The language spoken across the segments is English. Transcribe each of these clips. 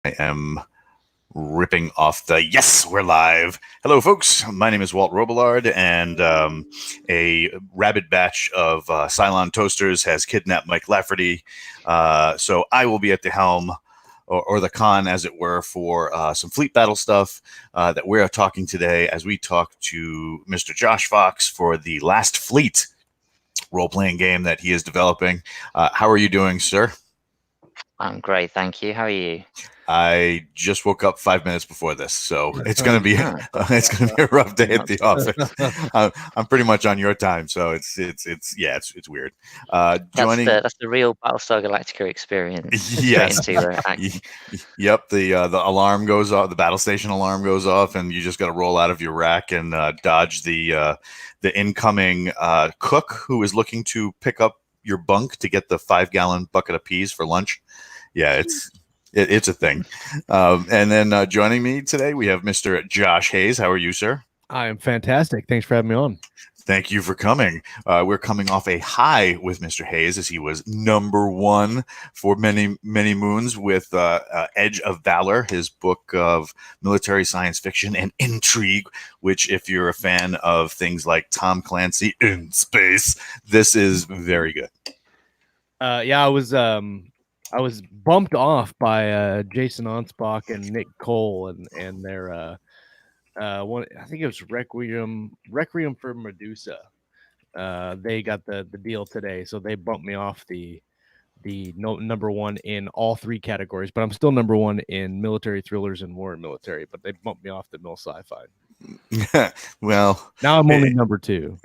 I am ripping off the yes, we're live. Hello, folks. My name is Walt Robillard, and a rabid batch of Cylon toasters has kidnapped Mike Lafferty. So I will be at the helm, or the con, as it were, for some fleet battle stuff that we're talking today as we talk to Mr. Josh Fox for the Last Fleet role-playing game that he is developing. How are you doing, sir? I'm great, thank you. How are you? I just woke up 5 minutes before this, so it's gonna be it's gonna be a rough day at the office. I'm pretty much on your time, so it's weird. That's the real Battlestar Galactica experience. Yes, Straight into action. yep. The alarm goes off, the battle station alarm goes off, and you just got to roll out of your rack and dodge the incoming cook who is looking to pick up your bunk to get the 5-gallon bucket of peas for lunch. Yeah, it's a thing. And then joining me today, we have Mr. Josh Hayes. How are you, sir? I am fantastic. Thanks for having me on. Thank you for coming. We're coming off a high with Mr. Hayes as he was #1 for many, many moons with Edge of Valor, his book of military science fiction and intrigue, which, if you're a fan of things like Tom Clancy in space, this is very good. Yeah, I was bumped off by Jason Onspach and Nick Cole and their one. I think it was Requiem for Medusa. They got the deal today, so they bumped me off the #1 in all 3 categories. But I'm still #1 in military thrillers and war and military. But they bumped me off the mil sci-fi. Well, now I'm only #2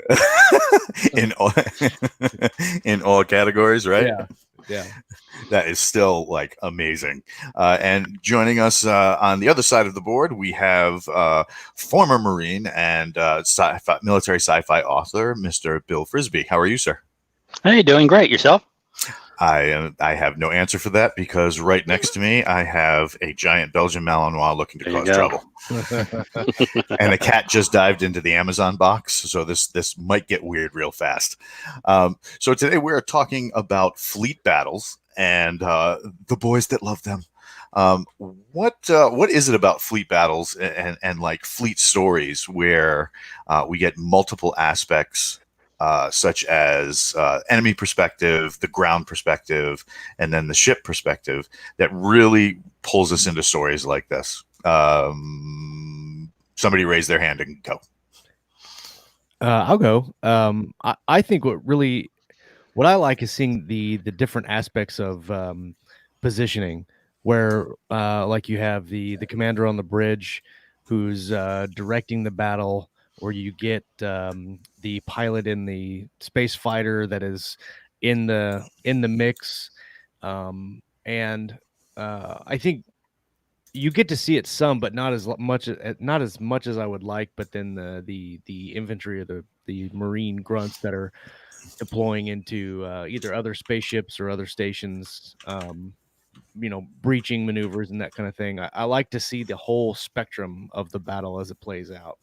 in all categories, right? Yeah. That is still like amazing. And joining us on the other side of the board, we have former Marine and military sci-fi author, Mr. Bill Frisbee. How are you, sir? Hey, doing great. Yourself? I have no answer for that because right next to me, I have a giant Belgian Malinois looking to cause trouble. And a cat just dived into the Amazon box, so this might get weird real fast. So today we're talking about fleet battles and the boys that love them. What is it about fleet battles and like fleet stories where we get multiple aspects, such as enemy perspective, the ground perspective, and then the ship perspective, that really pulls us into stories like this? Somebody raise their hand and go. I'll go. I think what I like is seeing the different aspects of positioning, where like you have the commander on the bridge who's directing the battle, or you get the pilot in the space fighter that is in the mix, and I think you get to see it some, but not as much as I would like. But then the infantry or the Marine grunts that are deploying into either other spaceships or other stations, breaching maneuvers and that kind of thing. I like to see the whole spectrum of the battle as it plays out.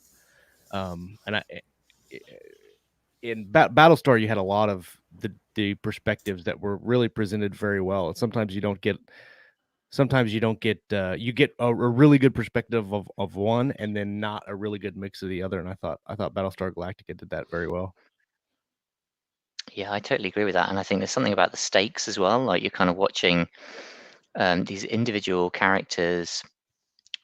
In Battlestar, you had a lot of the perspectives that were really presented very well. And sometimes you get you get a really good perspective of one, and then not a really good mix of the other. And I thought Battlestar Galactica did that very well. Yeah, I totally agree with that. And I think there's something about the stakes as well. Like, you're kind of watching these individual characters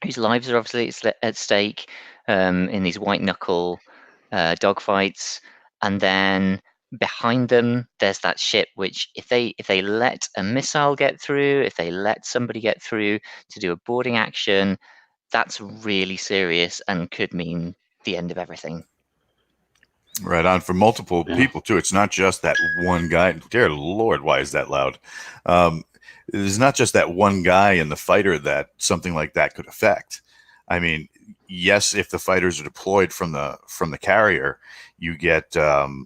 whose lives are obviously at stake in these white knuckle dogfights, and then behind them there's that ship which, if they let a missile get through, if they let somebody get through to do a boarding action, that's really serious and could mean the end of everything. Right on, for multiple people too. It's not just that one guy. Dear Lord, why is that loud? There's not just that one guy in the fighter that something like that could affect. I mean, yes, if the fighters are deployed from the carrier, you get those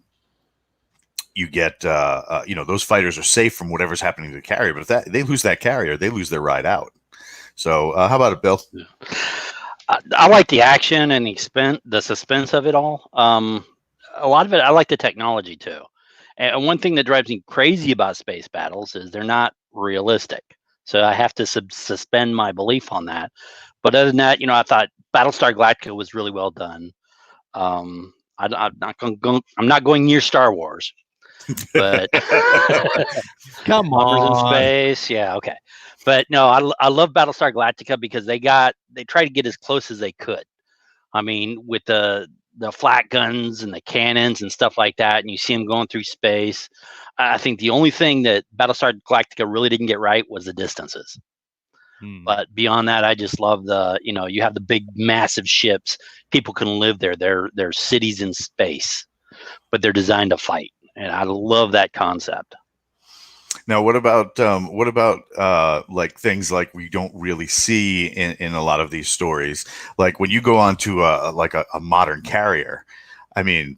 fighters are safe from whatever's happening to the carrier. But if they lose that carrier, they lose their ride out. So how about it, Bill? I like the action and the suspense of it all. A lot of it, I like the technology too. And one thing that drives me crazy about space battles is they're not realistic. So I have to suspend my belief on that. But other than that, I thought Battlestar Galactica was really well done. I'm not going near Star Wars, but Come bombers in on. space, yeah, okay. But no, I love Battlestar Galactica because they tried to get as close as they could. I mean, with the flat guns and the cannons and stuff like that, and you see them going through space. I think the only thing that Battlestar Galactica really didn't get right was the distances. But beyond that, I just love you have the big, massive ships. People can live there. They're cities in space, but they're designed to fight, and I love that concept. Now, what about like things like we don't really see in a lot of these stories? Like when you go onto a modern carrier, I mean,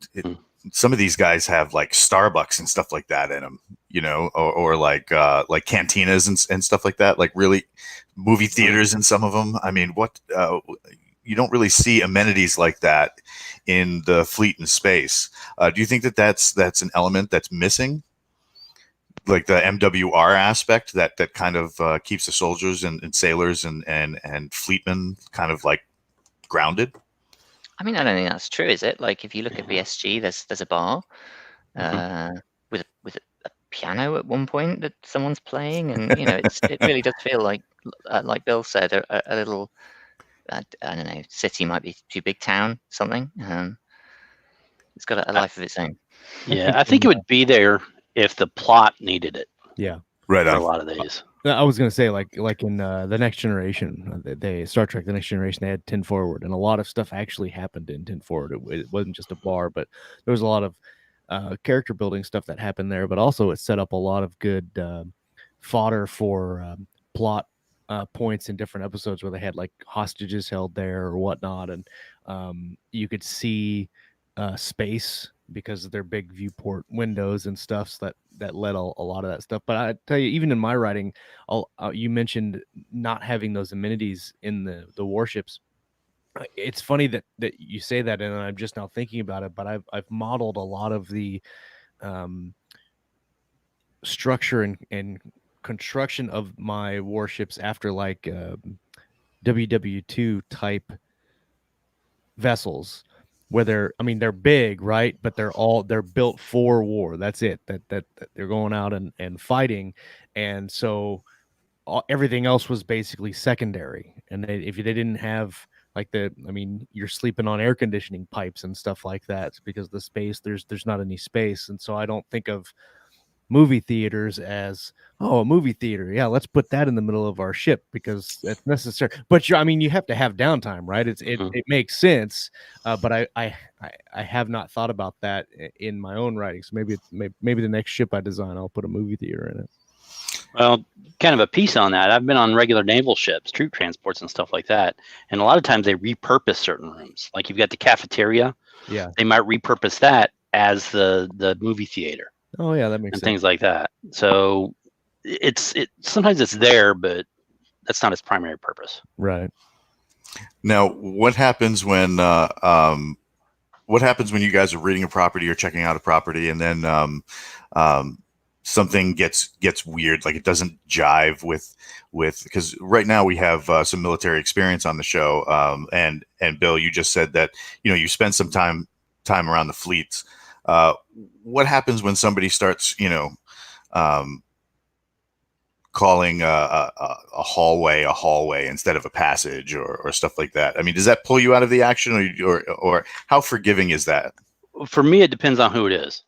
some of these guys have like Starbucks and stuff like that in them, or like cantinas and stuff like that. Like really, movie theaters in some of them. I mean, you don't really see amenities like that in the fleet in space. Do you think that that's an element that's missing? Like the MWR aspect that kind of keeps the soldiers and sailors and fleetmen kind of like grounded. I mean, I don't think that's true, is it? Like if you look at BSG, there's a bar with a piano at one point that someone's playing, and it really does feel like Bill said, a little I don't know, city might be too big, town something. It's got a life of its own. Yeah, I think it would be there if the plot needed it. Yeah, right. A lot of these. I was gonna say like in the Next Generation, they Star Trek: The Next Generation, they had 10 Forward, and a lot of stuff actually happened in 10 Forward. It wasn't just a bar, but there was a lot of character building stuff that happened there. But also, it set up a lot of good fodder for plot points in different episodes where they had like hostages held there or whatnot, and you could see space because of their big viewport windows and stuff, so that led a lot of that stuff. But I tell you, even in my writing, you mentioned not having those amenities in the warships. It's funny that you say that, and I'm just now thinking about it. But I've modeled a lot of the structure and construction of my warships after like WW2 type vessels, where they're big, right? But they're built for war. That's it. That they're going out and fighting, and so everything else was basically secondary. And if they didn't have like you're sleeping on air conditioning pipes and stuff like that because the space there's not any space, and so I don't think of movie theaters as a movie theater. Yeah, let's put that in the middle of our ship because it's necessary. But you have to have downtime, right? It makes sense. But I have not thought about that in my own writing. So maybe the next ship I design, I'll put a movie theater in it. Well, kind of a piece on that. I've been on regular naval ships, troop transports and stuff like that. And a lot of times they repurpose certain rooms. Like you've got the cafeteria. Yeah. They might repurpose that as the movie theater. Oh yeah, that makes and sense. Things like that. So sometimes it's there, but that's not its primary purpose. Right. Now, what happens when you guys are reading a property or checking out a property, and then something gets weird, like it doesn't jive with because right now we have some military experience on the show, and Bill, you just said that you spend some time around the fleets. What happens when somebody starts, calling a hallway instead of a passage or stuff like that? I mean, does that pull you out of the action, or how forgiving is that? For me, it depends on who it is.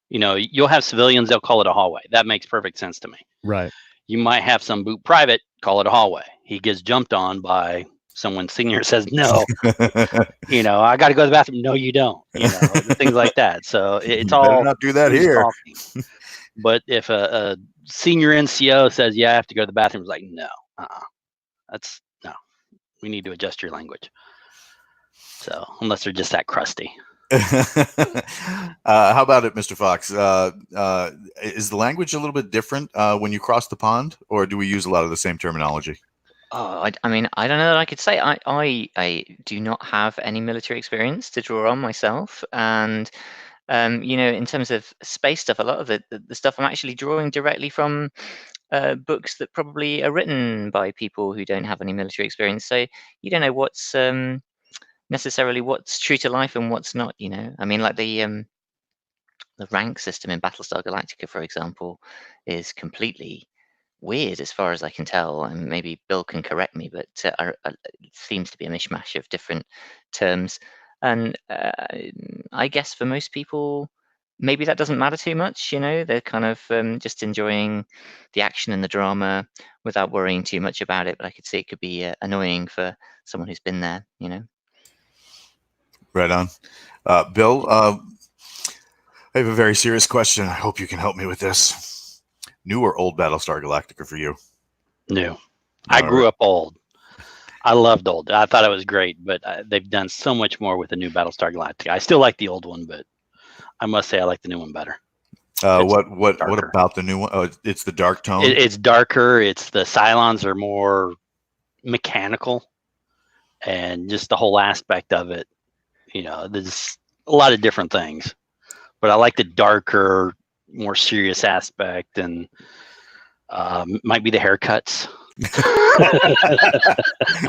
You'll have civilians, they'll call it a hallway. That makes perfect sense to me. Right. You might have some boot private call it a hallway. He gets jumped on by someone senior, says no. I got to go to the bathroom. No, you don't. Things like that. So it's all. Better not do that here. But if a senior NCO says, "Yeah, I have to go to the bathroom," it's like, no, that's no. We need to adjust your language. So unless they're just that crusty. How about it, Mr. Fox? Is the language a little bit different when you cross the pond, or do we use a lot of the same terminology? Oh, I mean, I don't know that I could say. I do not have any military experience to draw on myself, and in terms of space stuff, a lot of the stuff I'm actually drawing directly from books that probably are written by people who don't have any military experience. So you don't know what's necessarily what's true to life and what's not. I mean, like the rank system in Battlestar Galactica, for example, is completely weird as far as I can tell, and maybe Bill can correct me, but it seems to be a mishmash of different terms. And I guess for most people, maybe that doesn't matter too much. They're kind of just enjoying the action and the drama without worrying too much about it. But I could see it could be annoying for someone who's been there. Right on. Bill, I have a very serious question. I hope you can help me with this. New or old Battlestar Galactica for you? New. I grew up old. I loved old. I thought it was great, but they've done so much more with the new Battlestar Galactica. I still like the old one, but I must say I like the new one better. What about the new one? Oh, it's the dark tone. It's darker. It's the Cylons are more mechanical, and just the whole aspect of it. There's a lot of different things, but I like the darker, more serious aspect, and might be the haircuts.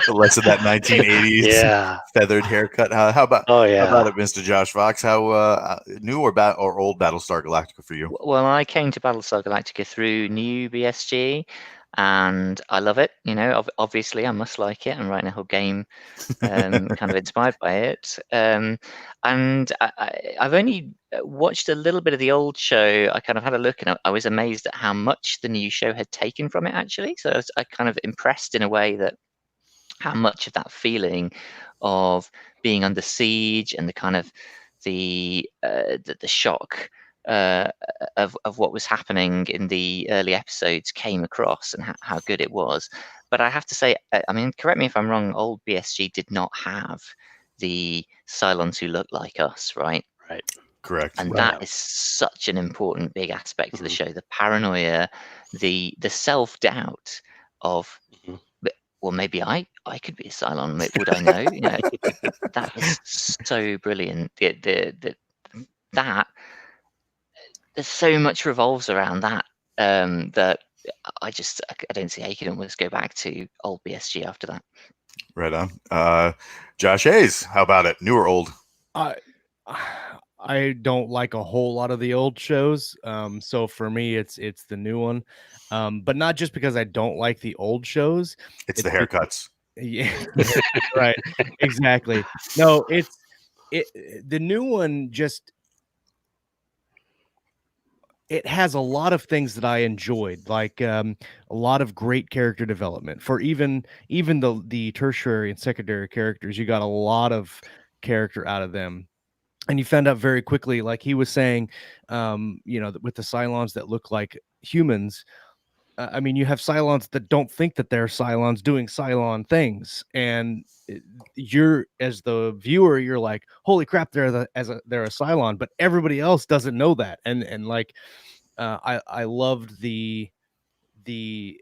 Less of that 1980s feathered haircut. How about it, Mr. Josh Fox? How new or old Battlestar Galactica for you? Well, I came to Battlestar Galactica through new BSG, and I love it. Obviously I must like it. I'm writing a whole game kind of inspired by it. And I've only watched a little bit of the old show. I kind of had a look, and I was amazed at how much the new show had taken from it, actually. So I kind of impressed in a way that how much of that feeling of being under siege and the kind of the shock of what was happening in the early episodes came across, and how good it was. But I have to say, I mean, correct me if I'm wrong, old BSG did not have the Cylons who look like us, right? Right. Correct. And that is such an important big aspect of the show. The paranoia, the self-doubt of, well, maybe I could be a Cylon. Would I know? That is so brilliant. That there's so much revolves around that that I don't see how you can almost go back to old BSG after that. Right on. Josh Hayes, how about it? New or old? I don't like a whole lot of the old shows. So for me, it's the new one. But not just because I don't like the old shows. It's the haircuts. Yeah, right. Exactly. No, the new one just, it has a lot of things that I enjoyed, like a lot of great character development for even the tertiary and secondary characters. You got a lot of character out of them. And you found out very quickly, like he was saying, with the Cylons that look like humans. I mean, you have Cylons that don't think that they're Cylons doing Cylon things, and you're, as the viewer, you're like, "Holy crap, they're a Cylon," but everybody else doesn't know that. And like, I loved the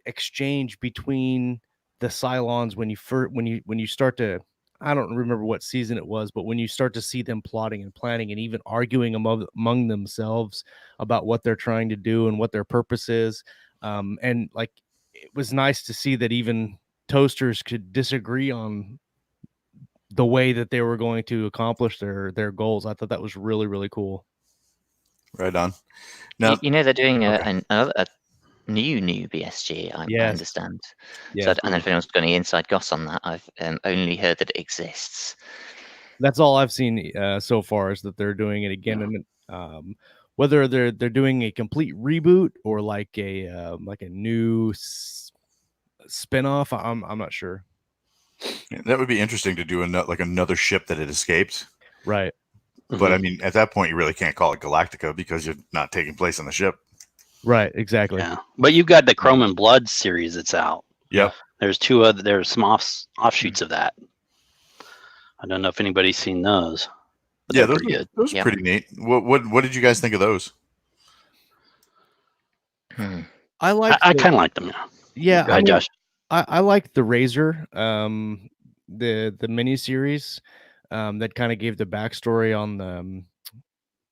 exchange between the Cylons when you start to, I don't remember what season it was, but when you start to see them plotting and planning and even arguing among themselves about what they're trying to do and what their purpose is. And like, it was nice to see that even toasters could disagree on the way that they were going to accomplish their goals. I thought that was really, really cool. Right on. Now, they're doing a new BSG, I understand. Yeah. So I don't know if anyone's got any inside goss on that. I've only heard that it exists. That's all I've seen so far, is that they're doing it again. And whether they're doing a complete reboot or like a new spin-off, I'm not sure. That would be interesting to do another ship that had escaped. Right. But I mean, at that point, you really can't call it Galactica because you're not taking place on the ship. Right. Exactly. Yeah. But you've got the Chrome and Blood series that's out. Yep. There's there's some offshoots of that. I don't know if anybody's seen those. Yeah, those are pretty neat. What did you guys think of those? I kind of like them. Yeah. Go ahead, Josh. I like the Razor, the miniseries, that kind of gave the backstory on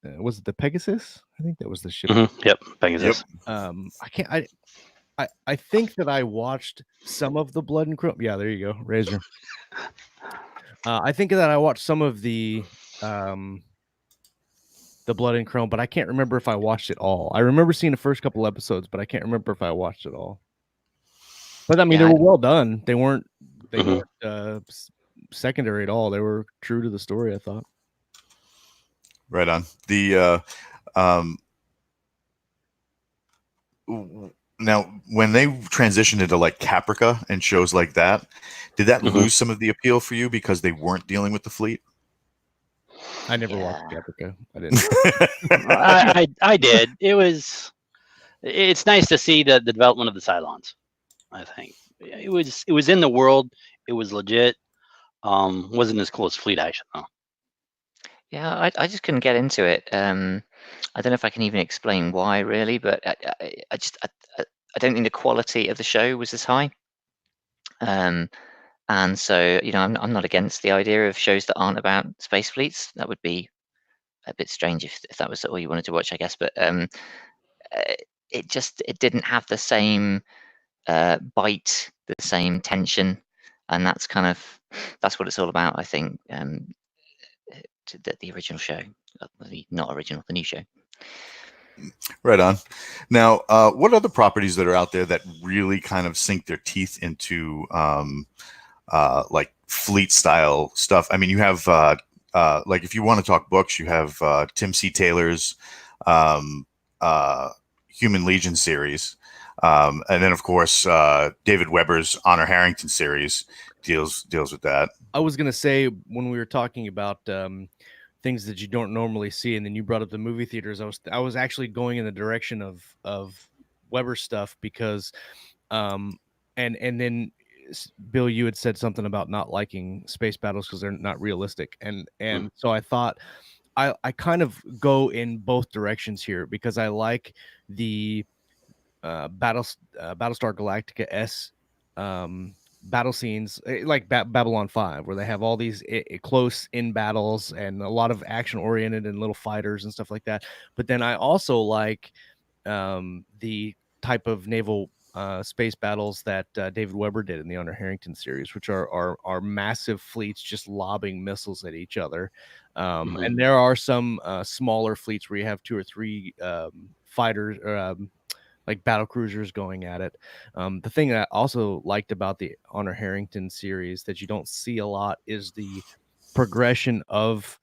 was it the Pegasus? I think that was the ship. Yep, Pegasus. I think that I watched some of the Blood and Chrome. Yeah, there you go, Razor. I think that I watched some of the Blood and Chrome, but I can't remember if I watched it all. I remember seeing the first couple episodes, but I can't remember if I watched it all. But I mean, they were well done. They weren't secondary at all. They were true to the story, I thought. Right on. The now, when they transitioned into like Caprica and shows like that, did that lose some of the appeal for you because they weren't dealing with the fleet? I never watched Caprica. I didn't. I did. It's nice to see the development of the Cylons. I think it was in the world. It was legit. Wasn't as cool as fleet action though. Yeah, I just couldn't get into it. I don't know if I can even explain why, really, but I don't think the quality of the show was as high. And so, I'm not against the idea of shows that aren't about space fleets. That would be a bit strange if that was all you wanted to watch, I guess. But it didn't have the same bite, the same tension, and that's what it's all about, I think. The original show, not original, the new show. Right on. Now, what other properties that are out there that really kind of sink their teeth into like fleet style stuff? I mean, you have like if you want to talk books, you have Tim C. Taylor's Human Legion series, and then of course David Weber's Honor Harrington series deals with that. I was gonna say when we were talking about things that you don't normally see, and then you brought up the movie theaters, I was actually going in the direction of Weber stuff because and then Bill, you had said something about not liking space battles because they're not realistic, and so I thought I kind of go in both directions here because I like the Battlestar Galactica battle scenes like Babylon 5, where they have all these close in battles and a lot of action oriented and little fighters and stuff like that. But then I also like the type of naval space battles that David Weber did in the Honor Harrington series, which are massive fleets just lobbing missiles at each other. And there are some smaller fleets where you have 2 or 3 fighters like battle cruisers going at it. The thing that I also liked about the Honor Harrington series that you don't see a lot is the progression of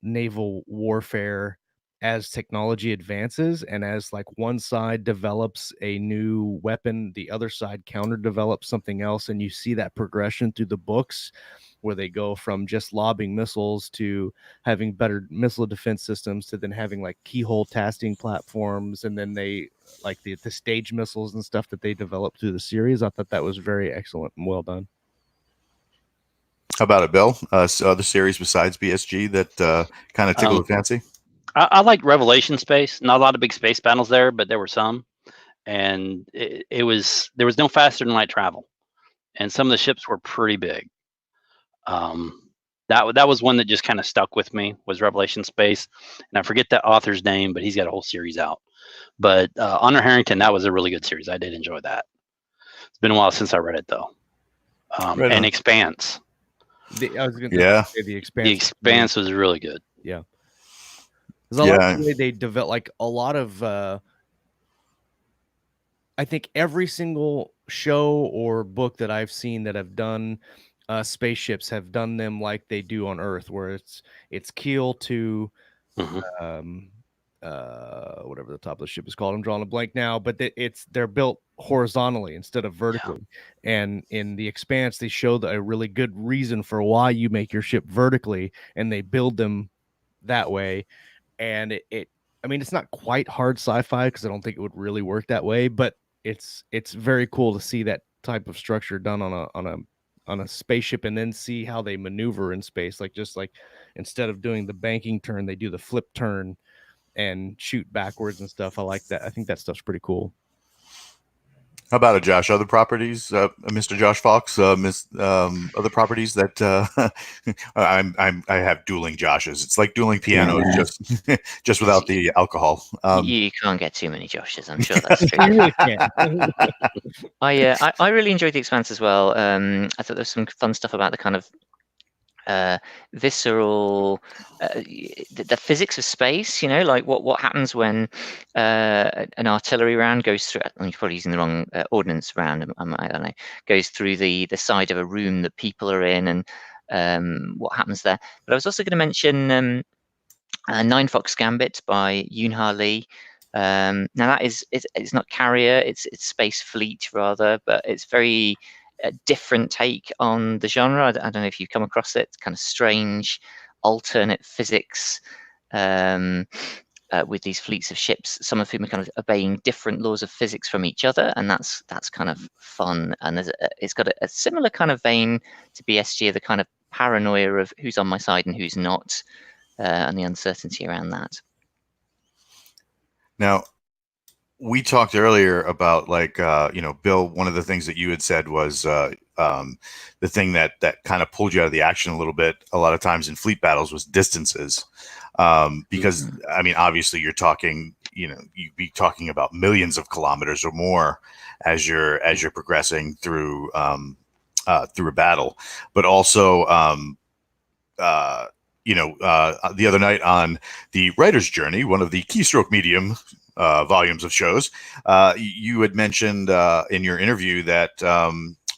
naval warfare as technology advances, and as like one side develops a new weapon, the other side counter develops something else, and you see that progression through the books where they go from just lobbing missiles to having better missile defense systems to then having like keyhole tasking platforms, and then they like the stage missiles and stuff that they developed through the series. I thought that was very excellent and well done. How about it, Bill? Other series besides BSG that kind of tickle the fancy? I like Revelation Space. Not a lot of big space battles there, but there were some, and there was no faster than light travel, and some of the ships were pretty big. That was one that just kind of stuck with me, was Revelation Space, and I forget that author's name, but he's got a whole series out. But Honor Harrington, that was a really good series. I did enjoy that. It's been a while since I read it though. And Expanse. I was going to say the Expanse. The Expanse was really good. Yeah. There's a lot of the way they develop, like a lot of I think every single show or book that I've seen that have done spaceships have done them like they do on Earth, where it's keel to whatever the top of the ship is called. I'm drawing a blank now, but they're built horizontally instead of vertically. Yeah. And in the Expanse, they show a really good reason for why you make your ship vertically, and they build them that way. And I mean, it's not quite hard sci-fi because I don't think it would really work that way, but it's very cool to see that type of structure done on a spaceship, and then see how they maneuver in space. Like just like instead of doing the banking turn, they do the flip turn and shoot backwards and stuff. I like that. I think that stuff's pretty cool. How about it, Josh? Other properties, Mr. Josh Fox, other properties that I have dueling Joshes. It's like dueling pianos, just without the alcohol. You can't get too many Joshes, I'm sure that's true. You really can't. I really enjoyed The Expanse as well. I thought there was some fun stuff about the kind of visceral, the physics of space. You know, like what happens when an artillery round goes through. I'm probably using the wrong ordnance round. I don't know. Goes through the side of a room that people are in, and what happens there. But I was also going to mention Nine Fox Gambit by Yoon-Ha Lee. Now that it's not Carrier, it's Space Fleet rather, but it's very different take on the genre. I don't know if you've come across it. It's kind of strange, alternate physics with these fleets of ships, some of whom are kind of obeying different laws of physics from each other, and that's kind of fun. And it's got a similar kind of vein to BSG, the kind of paranoia of who's on my side and who's not, and the uncertainty around that. Now, we talked earlier about Bill, one of the things that you had said was the thing that kind of pulled you out of the action a little bit a lot of times in fleet battles was distances. Because I mean, obviously you're talking, you'd be talking about millions of kilometers or more as you're progressing through a battle, but also the other night on the Writer's Journey, one of the Keystroke Medium volumes of shows, you had mentioned in your interview that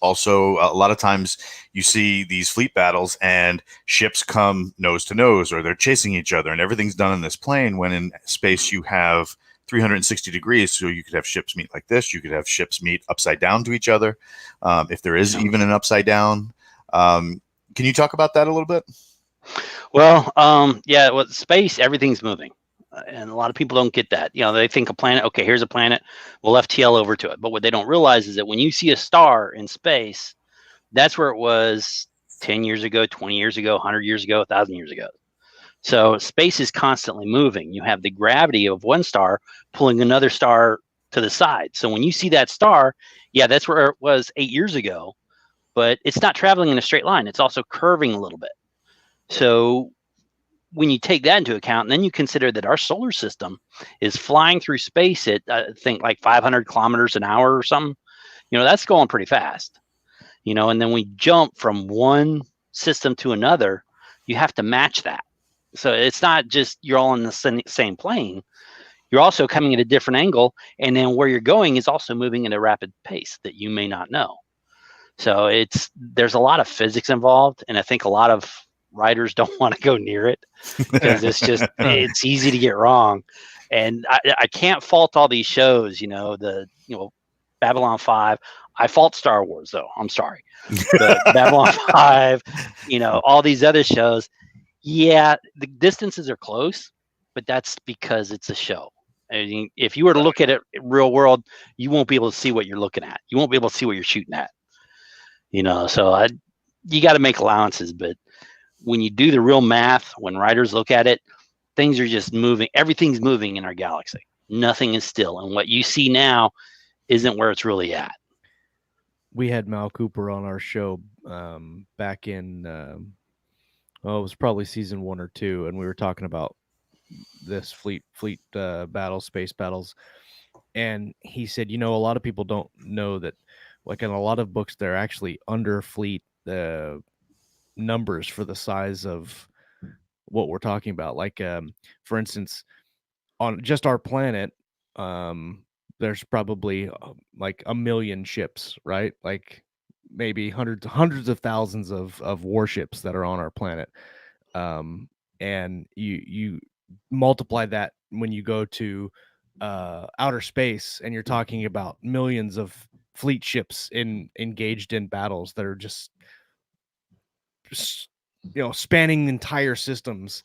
also a lot of times you see these fleet battles and ships come nose to nose, or they're chasing each other, and everything's done in this plane, when in space you have 360 degrees. So you could have ships meet like this. You could have ships meet upside down to each other. If there is even an upside down. Can you talk about that a little bit? Well, with space, everything's moving. And a lot of people don't get that. They think a planet, okay, here's a planet, we'll FTL over to it. But what they don't realize is that when you see a star in space, that's where it was 10 years ago, 20 years ago, 100 years ago, 1,000 years ago. So space is constantly moving. You have the gravity of one star pulling another star to the side. So when you see that star, that's where it was 8 years ago, but it's not traveling in a straight line. It's also curving a little bit. So when you take that into account, and then you consider that our solar system is flying through space at, I think, like 500 kilometers an hour or something, that's going pretty fast, and then we jump from one system to another, you have to match that. So it's not just you're all in the same plane, you're also coming at a different angle, and then where you're going is also moving at a rapid pace that you may not know. So there's a lot of physics involved, and I think a lot of writers don't want to go near it because it's easy to get wrong. And I can't fault all these shows, Babylon 5. I fault Star Wars though. I'm sorry. But Babylon 5, all these other shows. Yeah, the distances are close, but that's because it's a show. I mean, if you were to look at it in real world, you won't be able to see what you're looking at. You won't be able to see what you're shooting at. So you got to make allowances, but when you do the real math, when writers look at it, things are just moving. Everything's moving in our galaxy. Nothing is still. And what you see now isn't where it's really at. We had Mal Cooper on our show back in, it was probably season 1 or 2, and we were talking about this fleet battles, space battles. And he said, a lot of people don't know that, like in a lot of books, they're actually under fleet numbers for the size of what we're talking about. Like, for instance, on just our planet, there's probably like 1 million ships, right? Like maybe hundreds of thousands of warships that are on our planet. And you multiply that when you go to outer space, and you're talking about millions of fleet ships engaged in battles that are just spanning entire systems,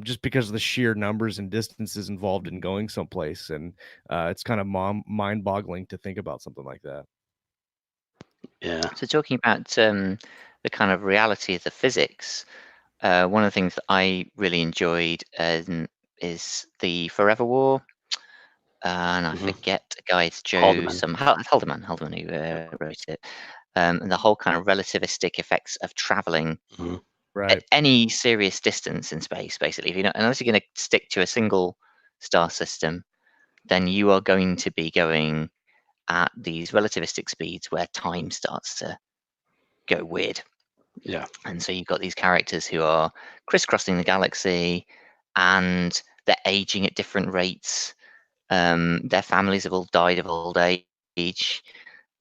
just because of the sheer numbers and distances involved in going someplace. And it's kind of mind-boggling to think about something like that. Yeah. So talking about the kind of reality of the physics, one of the things that I really enjoyed is the Forever War and I forget the guy's Joe Haldeman. Haldeman who wrote it. And the whole kind of relativistic effects of traveling at any serious distance in space, basically. If you're not, unless you're going to stick to a single star system, then you are going to be going at these relativistic speeds where time starts to go weird. Yeah. And so you've got these characters who are crisscrossing the galaxy, and they're aging at different rates. Their families have all died of old age.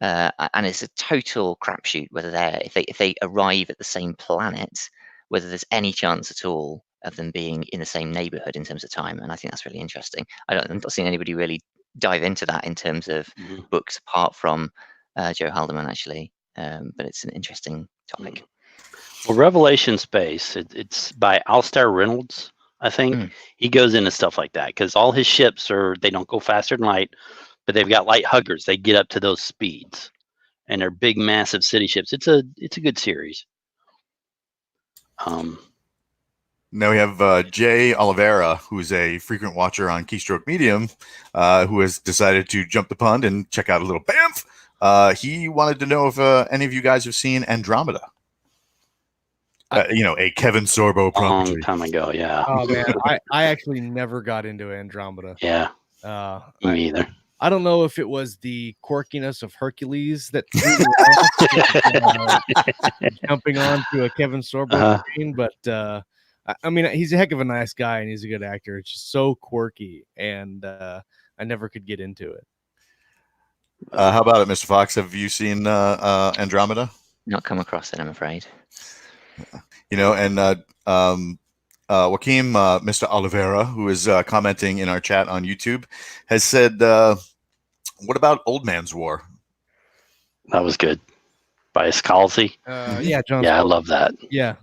And it's a total crapshoot whether if they arrive at the same planet, whether there's any chance at all of them being in the same neighborhood in terms of time. And I think that's really interesting. I'm not seeing anybody really dive into that in terms of books apart from Joe Haldeman, actually. But it's an interesting topic. Well, Revelation Space, it's by Alistair Reynolds, I think. He goes into stuff like that because all his ships they don't go faster than light, but they've got light huggers. They get up to those speeds, and they're big, massive city ships. It's a good series. Now we have Jay Oliveira, who's a frequent watcher on Keystroke Medium, who has decided to jump the pond and check out a little BAMF. He wanted to know if any of you guys have seen Andromeda. A Kevin Sorbo property. Long time ago, yeah. Oh man, I actually never got into Andromeda. Yeah. Me either. I don't know if it was the quirkiness of Hercules that jumping onto a Kevin Sorbo screen, but I mean, he's a heck of a nice guy and he's a good actor. It's just so quirky, and I never could get into it. How about it, Mr. Fox? Have you seen Andromeda? Not come across it, I'm afraid. And Joaquim, Mr. Oliveira, who is commenting in our chat on YouTube, has said, what about Old Man's War? That was good. By Scalzi. Yeah, John. Yeah, I love that. Yeah.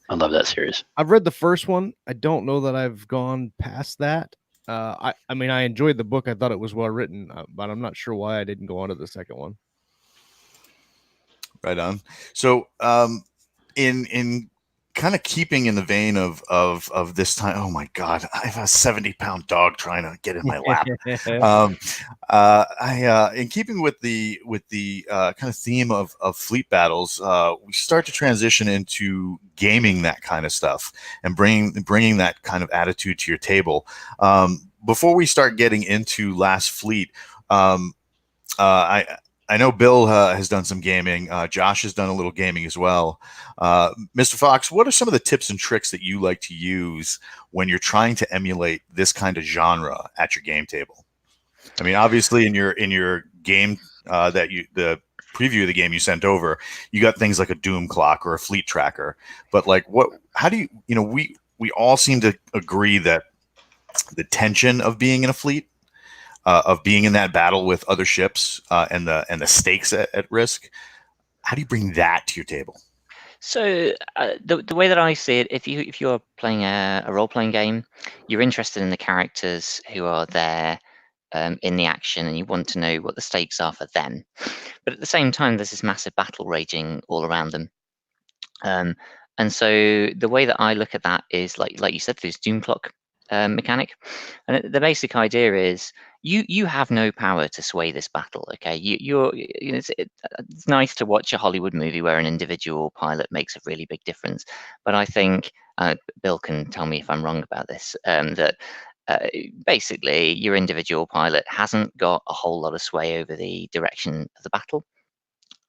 I love that series. I've read the first one. I don't know that I've gone past that. I mean, I enjoyed the book. I thought it was well written, but I'm not sure why I didn't go on to the second one. Right on. So, in kind of keeping in the vein of this time, oh my God, I have a 70-pound dog trying to get in my lap. In keeping with the kind of theme of fleet battles, we start to transition into gaming that kind of stuff and bringing that kind of attitude to your table. Before we start getting into Last Fleet, I know Bill has done some gaming. Josh has done a little gaming as well. Mr. Fox, what are some of the tips and tricks that you like to use when you're trying to emulate this kind of genre at your game table? I mean, obviously, in your game the preview of the game you sent over, you got things like a doom clock or a fleet tracker. But like, how do you we all seem to agree that the tension of being in a fleet, of being in that battle with other ships, and the stakes at risk. How do you bring that to your table? So the way that I see it, if you're playing a role-playing game, you're interested in the characters who are there in the action, and you want to know what the stakes are for them. But at the same time, there's this massive battle raging all around them. And so the way that I look at that is like you said, this doom clock mechanic, and the basic idea is you have no power to sway this battle. Okay, it's nice to watch a Hollywood movie where an individual pilot makes a really big difference, but I think Bill can tell me if I'm wrong about this, that basically your individual pilot hasn't got a whole lot of sway over the direction of the battle,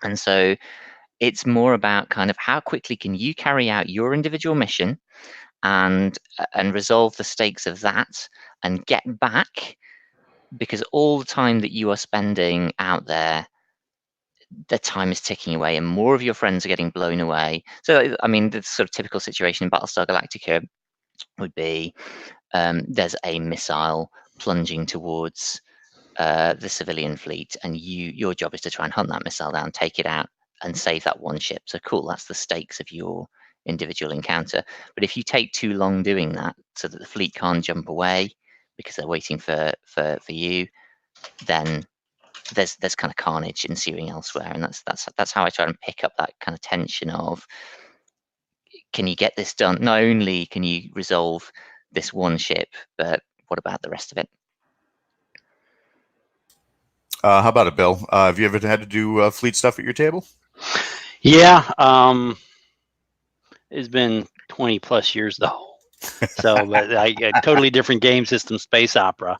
and so it's more about kind of how quickly can you carry out your individual mission and resolve the stakes of that and get back, because all the time that you are spending out there, the time is ticking away and more of your friends are getting blown away. So I mean, the sort of typical situation in Battlestar Galactica would be there's a missile plunging towards the civilian fleet, and your job is to try and hunt that missile down, take it out and save that one ship. So cool, that's the stakes of your individual encounter. But if you take too long doing that so that the fleet can't jump away because they're waiting for you, then there's kind of carnage ensuing elsewhere. And that's how I try and pick up that kind of tension of, can you get this done? Not only can you resolve this one ship, but what about the rest of it? How about it, Bill? Have you ever had to do fleet stuff at your table? Yeah. It's been 20 plus years though. So, but a totally different game system, space opera.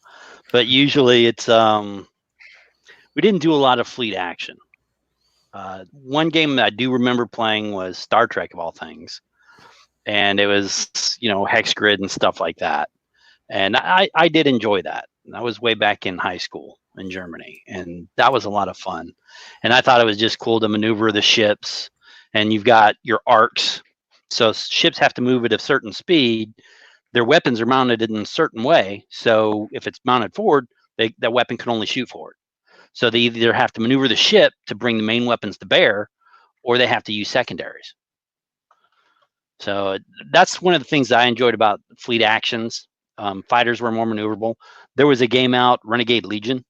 But usually it's we didn't do a lot of fleet action. One game that I do remember playing was Star Trek, of all things, and it was hex grid and stuff like that. And I did enjoy that. That was way back in high school in Germany, and that was a lot of fun. And I thought it was just cool to maneuver the ships, and you've got your arcs. So ships have to move at a certain speed. Their weapons are mounted in a certain way. So if it's mounted forward, that weapon can only shoot forward. So they either have to maneuver the ship to bring the main weapons to bear, or they have to use secondaries. So that's one of the things that I enjoyed about fleet actions. Fighters were more maneuverable. There was a game out, Renegade Legion,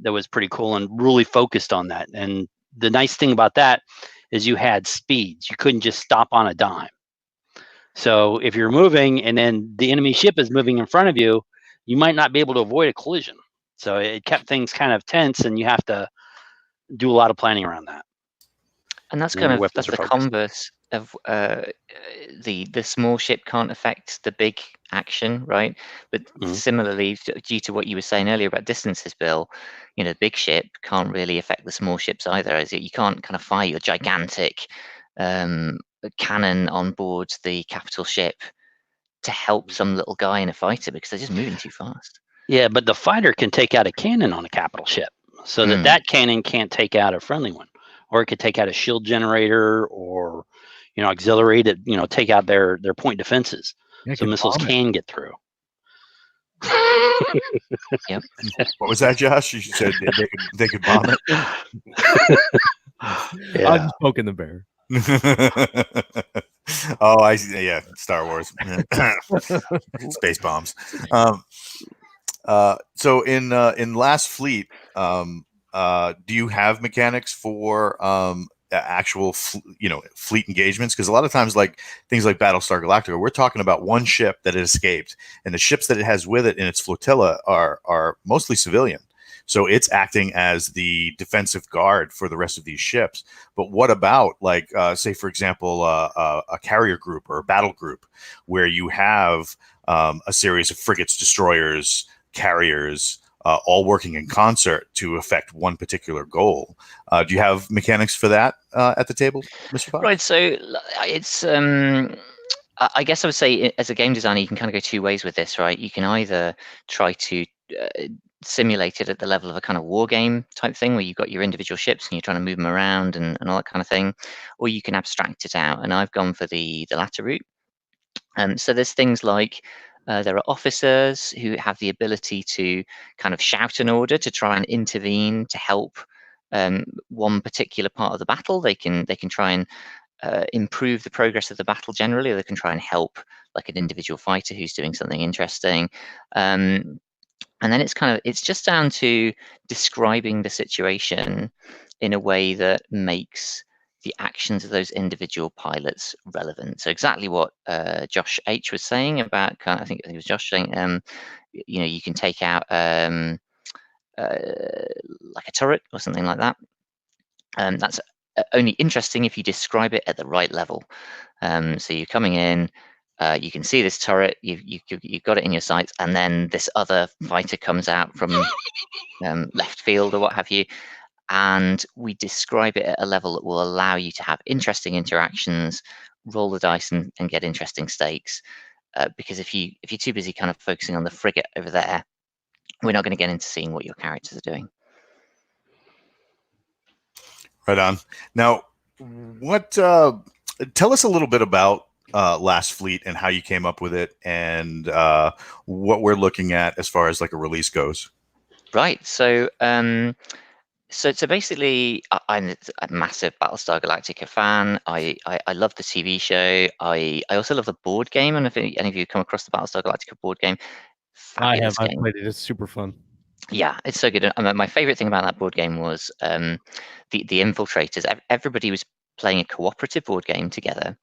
that was pretty cool and really focused on that. And the nice thing about that is you had speeds. You couldn't just stop on a dime. So if you're moving and then the enemy ship is moving in front of you, you might not be able to avoid a collision. So it kept things kind of tense, and you have to do a lot of planning around that. And that's that's the converse of the small ship can't affect the big action, right? But similarly, due to what you were saying earlier about distances, Bill, the big ship can't really affect the small ships either. Is it? You can't kind of fire your gigantic cannon on board the capital ship to help some little guy in a fighter because they're just moving too fast. Yeah, but the fighter can take out a cannon on a capital ship, so that cannon can't take out a friendly one, or it could take out a shield generator, or auxiliary to take out their point defenses. So missiles can get through. Yep. What was that, Josh? You said they could bomb it. Yeah. I'm just poking the bear. Oh, I see. Yeah, Star Wars, space bombs. So in Last Fleet, do you have mechanics for actual fleet engagements? Because a lot of times, like things like Battlestar Galactica, we're talking about one ship that had escaped, and the ships that it has with it in its flotilla are mostly civilian. So it's acting as the defensive guard for the rest of these ships. But what about, like, say, for example, a carrier group or a battle group where you have a series of frigates, destroyers, carriers, all working in concert to affect one particular goal? Do you have mechanics for that at the table, Mr. Fox? Right. So it's I guess I would say as a game designer, you can kind of go two ways with this, right? You can either try to simulate it at the level of a kind of war game type thing where you've got your individual ships and you're trying to move them around and all that kind of thing, or you can abstract it out. And I've gone for the latter route. So there's things like there are officers who have the ability to kind of shout an order to try and intervene to help one particular part of the battle. They can try and improve the progress of the battle generally, or they can try and help like an individual fighter who's doing something interesting. And then it's just down to describing the situation in a way that makes the actions of those individual pilots relevant. So exactly what Josh H was saying about I think it was Josh saying, you can take out like a turret or something like that. That's only interesting if you describe it at the right level. So you're coming in, you can see this turret, you've got it in your sights, and then this other fighter comes out from left field or what have you, and we describe it at a level that will allow you to have interesting interactions, roll the dice and get interesting stakes. Because if you're too busy kind of focusing on the frigate over there, we're not going to get into seeing what your characters are doing. Right on. Now, tell us a little bit about Last Fleet and how you came up with it, and what we're looking at as far as like a release goes. Right. So so basically, I'm a massive Battlestar Galactica fan. I love the TV show. I also love the board game. And if any of you come across the Battlestar Galactica board game, fabulous I have. game. I played it. It's super fun. Yeah, it's so good. My favorite thing about that board game was the infiltrators. Everybody was playing a cooperative board game together,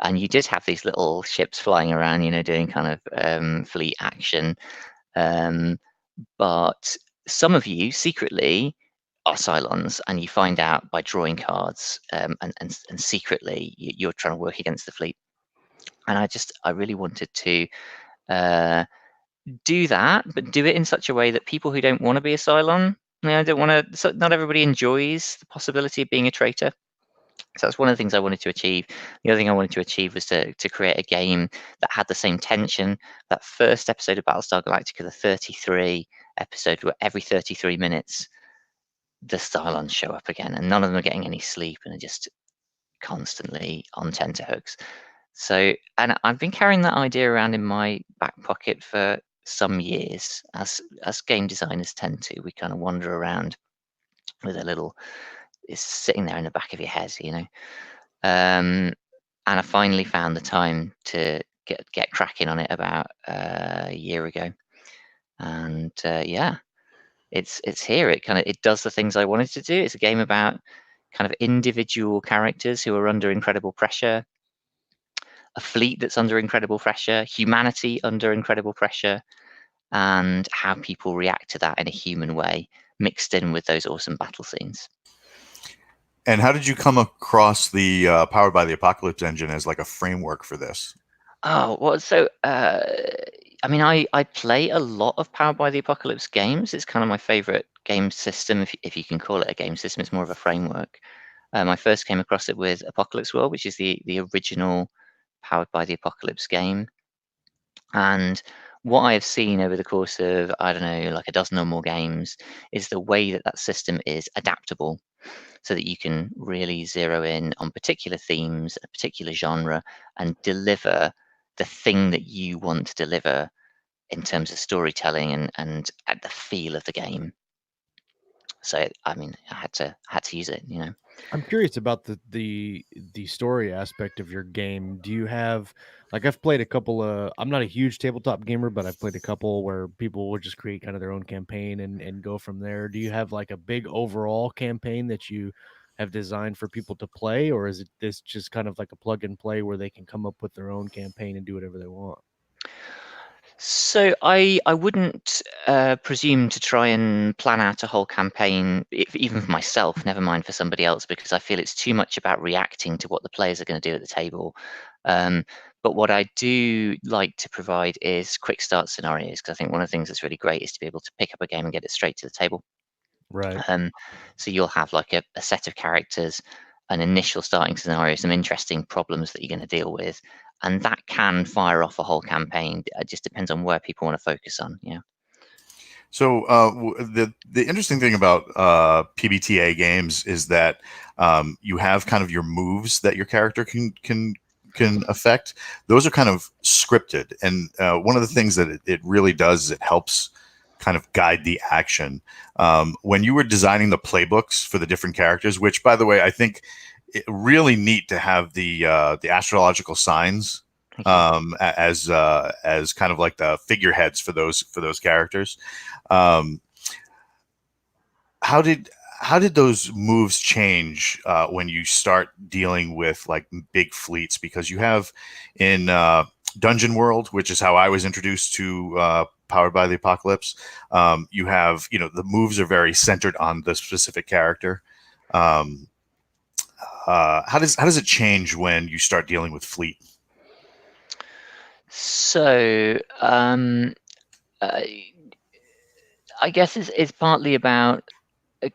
and you did have these little ships flying around, doing kind of fleet action. But some of you secretly are Cylons, and you find out by drawing cards, and secretly you're trying to work against the fleet. And I really wanted to do that, but do it in such a way that people who don't want to be a Cylon, don't want to. So not everybody enjoys the possibility of being a traitor. So that's one of the things I wanted to achieve. The other thing I wanted to achieve was to create a game that had the same tension. That first episode of Battlestar Galactica, the 33 episode, where every 33 minutes the Cylons show up again, and none of them are getting any sleep and are just constantly on tenterhooks. So, and I've been carrying that idea around in my back pocket for some years, as game designers tend to. We kind of wander around with it's sitting there in the back of your head, and I finally found the time to get cracking on it about a year ago, and yeah, it's here. It does the things I wanted to do. It's a game about kind of individual characters who are under incredible pressure, a fleet that's under incredible pressure, humanity under incredible pressure, and how people react to that in a human way, mixed in with those awesome battle scenes. And how did you come across the Powered by the Apocalypse engine as like a framework for this? Oh, well, so I mean, I play a lot of Powered by the Apocalypse games. It's kind of my favorite game system, if you can call it a game system. It's more of a framework. I first came across it with Apocalypse World, which is the original Powered by the Apocalypse game. And what I have seen over the course of, I don't know, like a dozen or more games, is the way that system is adaptable, so that you can really zero in on particular themes, a particular genre, and deliver the thing that you want to deliver in terms of storytelling and at the feel of the game. So I mean, I had to use it. I'm curious about the story aspect of your game. Do you have, like, I've played a couple of, I'm not a huge tabletop gamer, but I've played a couple where people will just create kind of their own campaign and go from there. Do you have like a big overall campaign that you have designed for people to play, or is it this just kind of like a plug and play where they can come up with their own campaign and do whatever they want? So I wouldn't presume to try and plan out a whole campaign, even for myself, never mind for somebody else, because I feel it's too much about reacting to what the players are going to do at the table. But what I do like to provide is quick start scenarios, because I think one of the things that's really great is to be able to pick up a game and get it straight to the table. Right. So you'll have like a set of characters, an initial starting scenario, some interesting problems that you're going to deal with, and that can fire off a whole campaign. It just depends on where people want to focus on. Yeah. So the interesting thing about PBTA games is that you have kind of your moves that your character can affect. Those are kind of scripted, and one of the things that it really does is it helps kind of guide the action. When you were designing the playbooks for the different characters, which, by the way, I think really neat to have the astrological signs as kind of like the figureheads for those characters. How did those moves change when you start dealing with like big fleets? Because you have in Dungeon World, which is how I was introduced to Powered by the Apocalypse, you have, the moves are very centered on the specific character. How does it change when you start dealing with fleet? So I guess it's partly about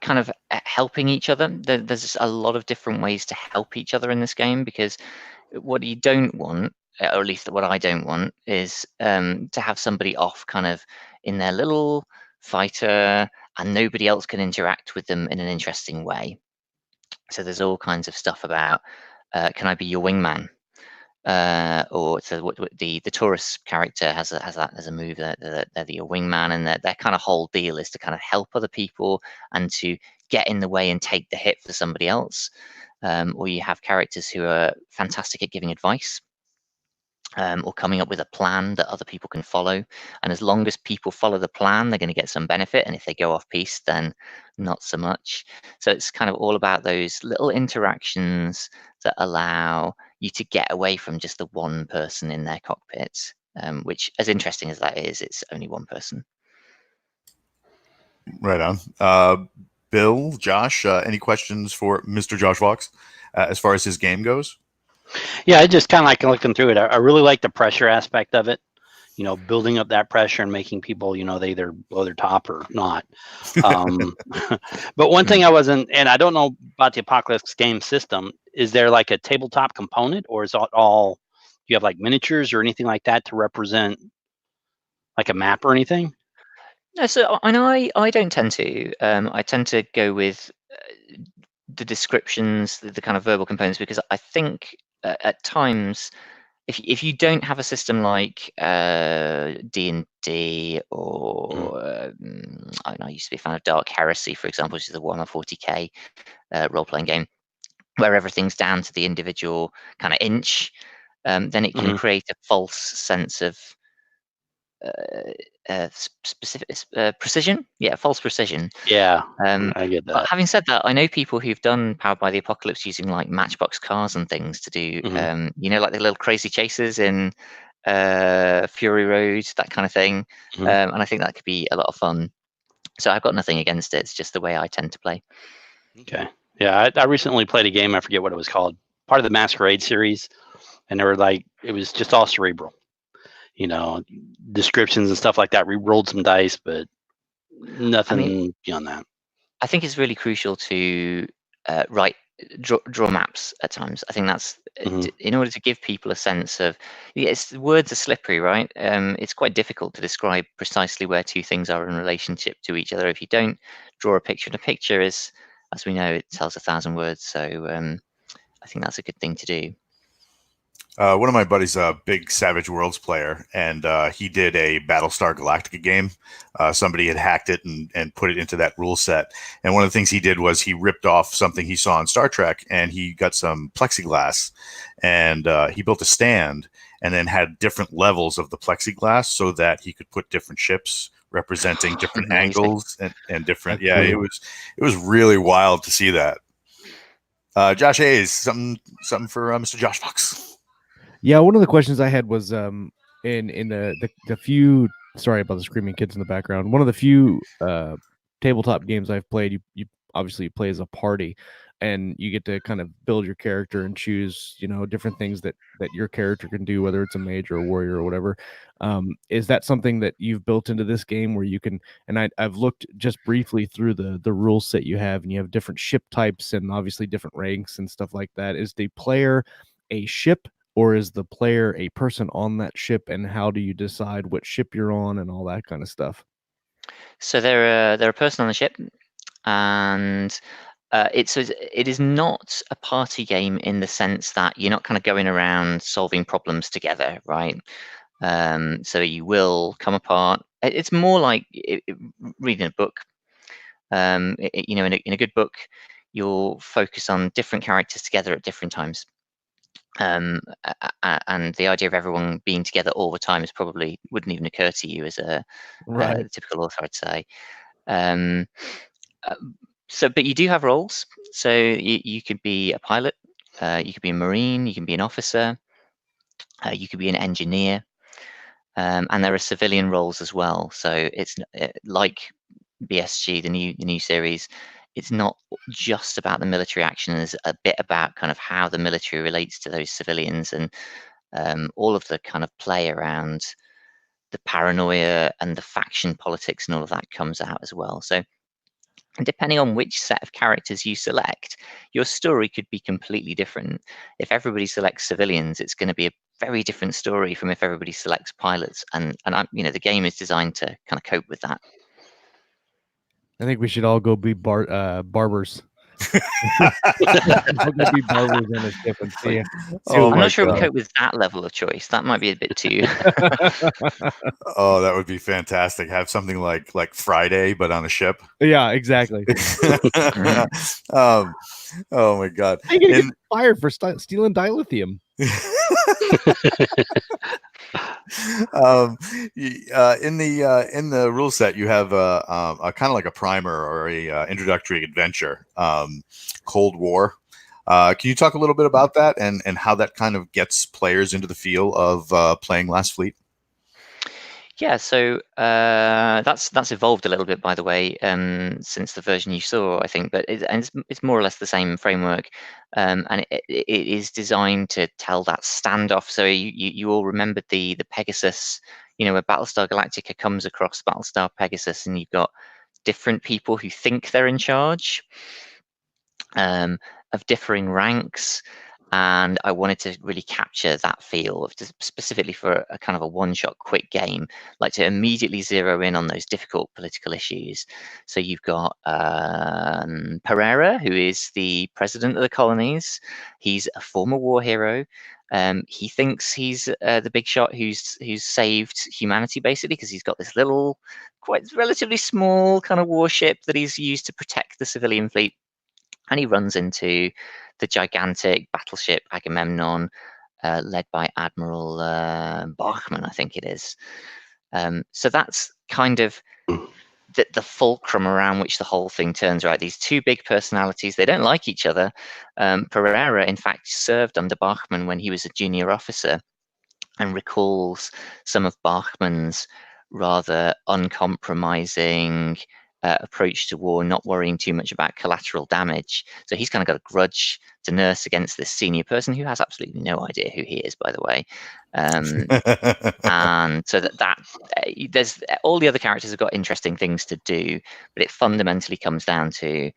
kind of helping each other. There's a lot of different ways to help each other in this game, because what you don't want, or at least what I don't want, is to have somebody off kind of in their little fighter and nobody else can interact with them in an interesting way. So there's all kinds of stuff about, can I be your wingman? Or so what the Taurus character has that as a move, that they're the wingman, and their kind of whole deal is to kind of help other people and to get in the way and take the hit for somebody else. Or you have characters who are fantastic at giving advice, or coming up with a plan that other people can follow. And as long as people follow the plan, they're going to get some benefit. And if they go off piece, then not so much. So it's kind of all about those little interactions that allow you to get away from just the one person in their cockpit, which, as interesting as that is, it's only one person. Right on. Bill, Josh, any questions for Mr. Josh Fox as far as his game goes? Yeah, I just kind of like looking through it. I really like the pressure aspect of it. Building up that pressure and making people, they either blow their top or not. But one thing I wasn't, and I don't know about the Apocalypse game system, is there like a tabletop component, or is it all, you have like miniatures or anything like that to represent like a map or anything? No, so I don't tend to. I tend to go with the descriptions, the kind of verbal components, because I think at times, if you don't have a system like D&D or I used to be a fan of Dark Heresy, for example, which is a Warhammer 40k role-playing game, where everything's down to the individual kind of inch, then it can create a false sense of specific precision. Yeah, false precision. Yeah, I get that. But having said that, I know people who've done Powered by the Apocalypse using like Matchbox cars and things to do, like the little crazy chases in Fury Road, that kind of thing. And I think that could be a lot of fun. So I've got nothing against it. It's just the way I tend to play. Okay. Yeah, I recently played a game. I forget what it was called. Part of the Masquerade series, and they were like, it was just all cerebral. Descriptions and stuff like that. We rolled some dice, but nothing beyond that. I think it's really crucial to draw maps at times. I think that's in order to give people a sense of, words are slippery, right? It's quite difficult to describe precisely where two things are in relationship to each other if you don't draw a picture. And a picture is, as we know, it tells 1,000 words. So I think that's a good thing to do. One of my buddies, a big Savage Worlds player, and he did a Battlestar Galactica game. Somebody had hacked it and put it into that rule set. And one of the things he did was he ripped off something he saw in Star Trek, and he got some plexiglass, and he built a stand, and then had different levels of the plexiglass so that he could put different ships representing different angles and different. That's cool. It was really wild to see that. Josh Hayes, something for Mr. Josh Fox. Yeah, one of the questions I had was in the few, sorry about the screaming kids in the background. One of the few tabletop games I've played, you obviously play as a party, and you get to kind of build your character and choose, different things that your character can do, whether it's a mage or a warrior or whatever. Is that something that you've built into this game where you can? And I've looked just briefly through the rule set you have, and you have different ship types and obviously different ranks and stuff like that. Is the player a ship, or is the player a person on that ship, and how do you decide what ship you're on and all that kind of stuff? So they're a person on the ship, and it is not a party game in the sense that you're not kind of going around solving problems together, right? So you will come apart. It's more like reading a book. In a good book, you'll focus on different characters together at different times. And the idea of everyone being together all the time wouldn't even occur to you as a typical author, I'd say. But you do have roles. So you could be a pilot, you could be a marine, you can be an officer, you could be an engineer, and there are civilian roles as well. So it's like BSG, the new series. It's not just about the military action. There's a bit about kind of how the military relates to those civilians, and all of the kind of play around the paranoia and the faction politics and all of that comes out as well. So depending on which set of characters you select, your story could be completely different. If everybody selects civilians, it's going to be a very different story from if everybody selects pilots. And the game is designed to kind of cope with that. I think we should all go be barbers. I'll go be barbers on a ship and see. I'm not sure we cope with that level of choice. That might be a bit too. Oh, that would be fantastic. Have something like Friday, but on a ship. Yeah, exactly. Oh my God! You're gonna get fired for stealing dilithium. In the rule set, you have a kind of like a primer or a introductory adventure, Cold War. Can you talk a little bit about that and how that kind of gets players into the feel of playing Last Fleet? Yeah, so that's evolved a little bit, by the way, since the version you saw, I think. But it's more or less the same framework, and it is designed to tell that standoff. So you all remembered the Pegasus, where Battlestar Galactica comes across Battlestar Pegasus, and you've got different people who think they're in charge, of differing ranks. And I wanted to really capture that feel of specifically for a kind of a one-shot quick game, like to immediately zero in on those difficult political issues. So you've got Pereira, who is the president of the colonies. He's a former war hero. He thinks he's the big shot who's saved humanity, basically, because he's got this little, quite relatively small kind of warship that he's used to protect the civilian fleet. And he runs into the gigantic battleship Agamemnon, led by Admiral Bachmann, I think it is. So that's kind of the fulcrum around which the whole thing turns, right? These two big personalities, they don't like each other. Pereira, in fact, served under Bachmann when he was a junior officer, and recalls some of Bachmann's rather uncompromising approach to war, not worrying too much about collateral damage. So he's kind of got a grudge to nurse against this senior person who has absolutely no idea who he is, by the way. And so there's all the other characters have got interesting things to do, but it fundamentally comes down to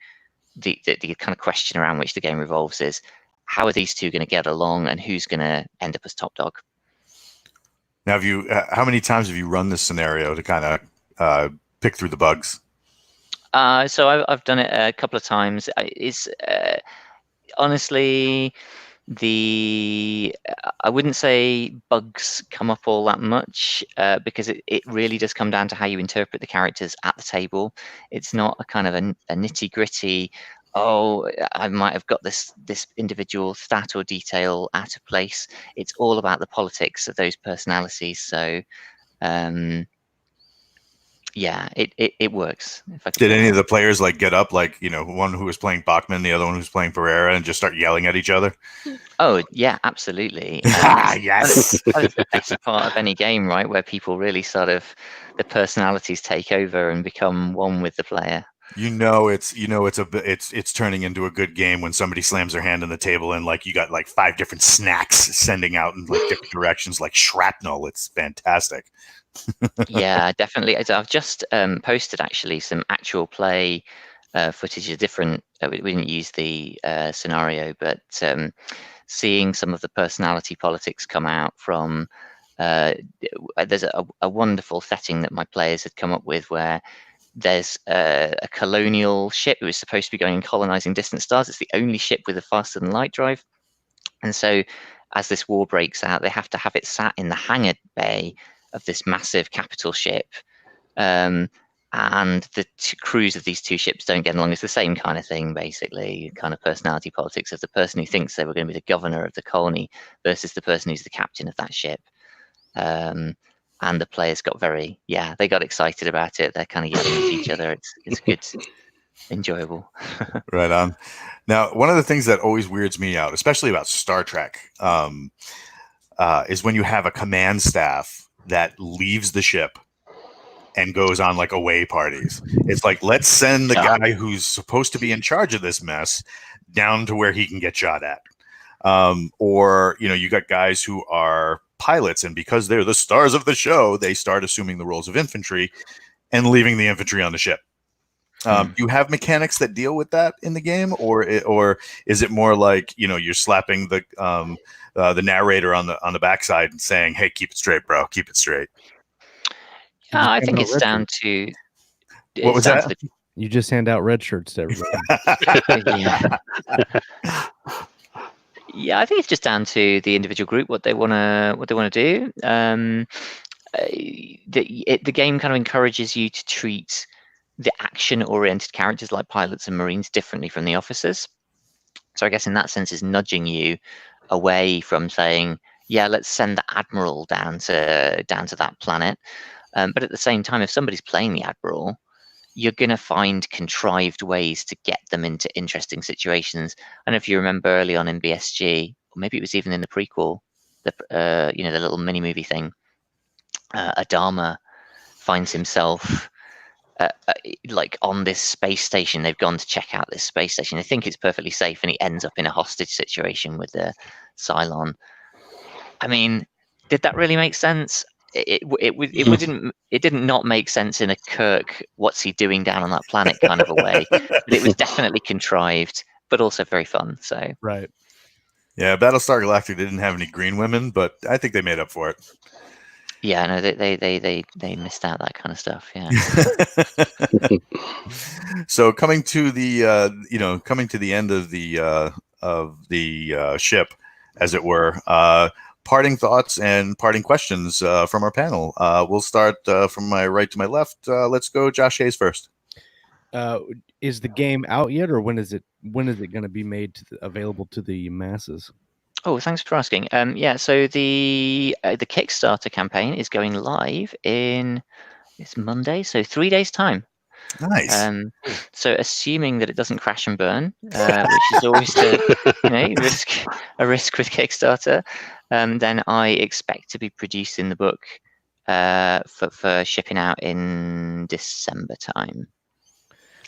the kind of question around which the game revolves is, how are these two going to get along, and who's going to end up as top dog? Now, have you? How many times have you run this scenario to kind of pick through the bugs? So I've done it a couple of times. It's honestly, I wouldn't say bugs come up all that much, because it really does come down to how you interpret the characters at the table. It's not a kind of a nitty gritty, oh, I might have got this individual stat or detail out of place. It's all about the politics of those personalities. So yeah, it works. Did any of the players get up, one who was playing Bachmann, the other one who's playing Pereira, and just start yelling at each other? Oh yeah, absolutely. Yes, that is the best part of any game, right? Where people really sort of, the personalities take over and become one with the player. It's turning into a good game when somebody slams their hand on the table and you got 5 different snacks sending out in different directions like shrapnel. It's fantastic. Yeah, definitely. I've just posted actually some actual play footage of different. We didn't use the scenario, but seeing some of the personality politics come out from. There's a wonderful setting that my players had come up with where there's a colonial ship who is supposed to be going and colonizing distant stars. It's the only ship with a faster than light drive, and so as this war breaks out, they have to have it sat in the hangar bay of this massive capital ship, and the crews of these two ships don't get along. It's the same kind of thing, basically, kind of personality politics of the person who thinks they were going to be the governor of the colony versus the person who's the captain of that ship. And the players got they got excited about it. They're kind of yelling at each other. It's good, enjoyable. Right on. Now, one of the things that always weirds me out, especially about Star Trek, is when you have a command staff that leaves the ship and goes on away parties. It's let's send the guy who's supposed to be in charge of this mess down to where he can get shot at. Or, you got guys who are pilots, and because they're the stars of the show, they start assuming the roles of infantry and leaving the infantry on the ship. Do you have mechanics that deal with that in the game, or is it more you're slapping the narrator on the backside and saying, "Hey, keep it straight, bro. Keep it straight." Yeah, I think it's down to. What was that? You just hand out red shirts to everybody. Yeah, I think it's just down to the individual group what they want to do. The game kind of encourages you to treat the action-oriented characters like pilots and marines differently from the officers. So I guess in that sense, is nudging you away from saying, "Yeah, let's send the admiral down to that planet." But at the same time, if somebody's playing the admiral, you're going to find contrived ways to get them into interesting situations. I don't know if you remember early on in BSG, or maybe it was even in the prequel, the little mini movie thing. Adama finds himself like on this space station. They've gone to check out this space station. They think it's perfectly safe, and he ends up in a hostage situation with the Cylon. I mean, did that really make sense? It didn't not make sense in a Kirk, what's he doing down on that planet kind of a way, but it was definitely contrived, but also very fun. So Right. Yeah, Battlestar Galactica didn't have any green women, but I think they made up for it. yeah, no, they missed out that kind of stuff. Yeah. So coming to the end of the ship, as it were, parting thoughts and parting questions from our panel. We'll start from my right to my left. Let's go, Josh Hayes first. Is the game out yet, or when is it going to be made available to the masses? Oh, thanks for asking. Yeah, so the Kickstarter campaign is going live it's Monday, so 3 days time. Nice. So assuming that it doesn't crash and burn, which is always a risk with Kickstarter, then I expect to be producing the book for shipping out in December time.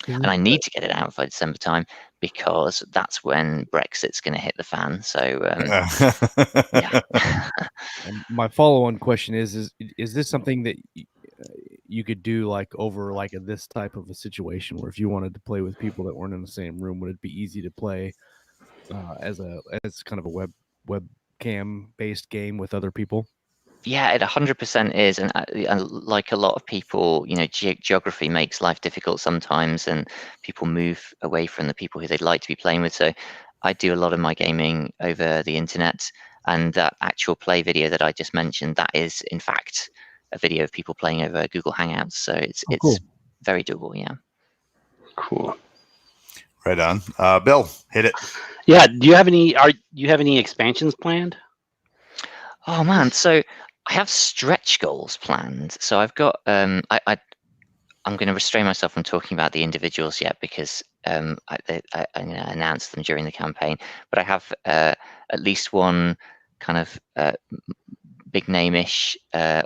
And I need to get it out by December time because that's when Brexit's going to hit the fan. So yeah. My follow-on question is this something that you could do like over like this type of a situation where if you wanted to play with people that weren't in the same room, would it be easy to play as kind of a webcam based game with other people? Yeah, it 100% is, and like a lot of people, geography makes life difficult sometimes, and people move away from the people who they'd like to be playing with. So I do a lot of my gaming over the internet, and that actual play video that I just mentioned, that is in fact a video of people playing over Google Hangouts. So it's cool. Very doable. Yeah. Cool. Right on. Bill, hit it. Yeah. Do you have any expansions planned? Oh man, so I have stretch goals planned. So I've got I'm going to restrain myself from talking about the individuals yet because I'm going to announce them during the campaign. But I have at least one kind of big name-ish